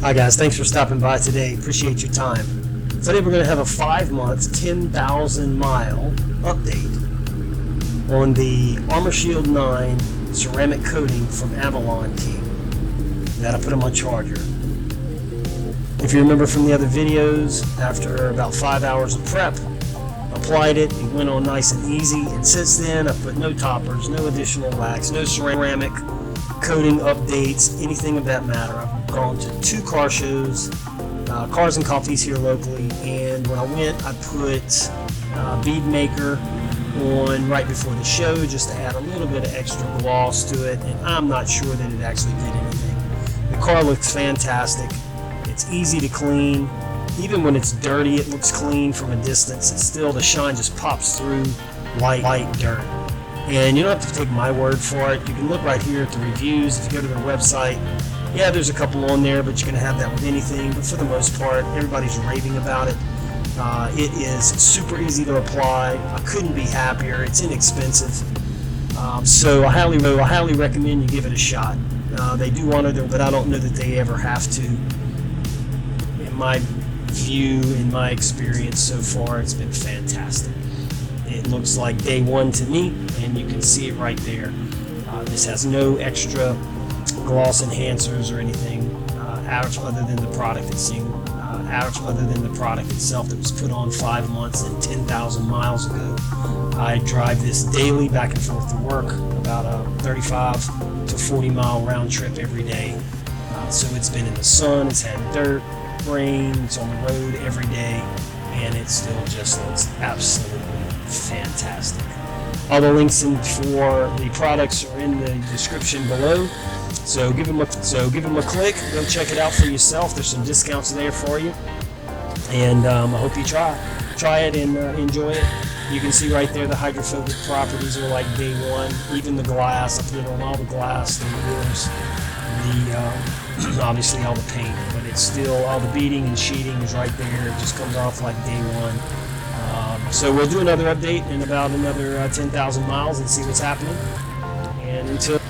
Hi guys, thanks for stopping by today. Appreciate your time. Today we're going to have a 5-month, 10,000 mile update on the Armor Shield 9 ceramic coating from AvalonKing that I put on my charger. If you remember from the other videos, after about 5 hours of prep, applied it, it went on nice and easy, and since then I've put no toppers, no additional wax, no ceramic coating updates, anything of that matter. I've gone to 2 car shows, Cars and Coffees here locally, and when I went I put bead maker on right before the show just to add a little bit of extra gloss to it, and I'm not sure that it actually did anything. The car looks fantastic. It's easy to clean. Even when it's dirty, it looks clean from a distance. It's still, the shine just pops through light dirt. And you don't have to take my word for it. You can look right here at the reviews. If you go to their website, yeah, there's a couple on there, but you can have that with anything. But for the most part, everybody's raving about it. It is super easy to apply. I couldn't be happier. It's inexpensive. So I highly recommend you give it a shot. They do honor them, but I don't know that they ever have to. In my view, in my experience so far, it's been fantastic. It looks like day one to me, and you can see it right there. This has no extra gloss enhancers or anything other than the product itself that was put on 5 months and 10,000 miles ago. I drive this daily back and forth to work, about a 35 to 40 mile round trip every day. So it's been in the sun, it's had dirt, rain, it's on the road every day, and it still just looks absolutely fantastic. All the links for the products are in the description below, so give them a click, go check it out for yourself. There's some discounts there for you, and I hope you try it and enjoy it. You can see right there the hydrophobic properties are like day one. Even the glass, I put it on all the glass, the mirrors, obviously all the paint, but it's still, all the beading and sheeting is right there. It just comes off like day one. So we'll do another update in about another 10,000 miles and see what's happening. And until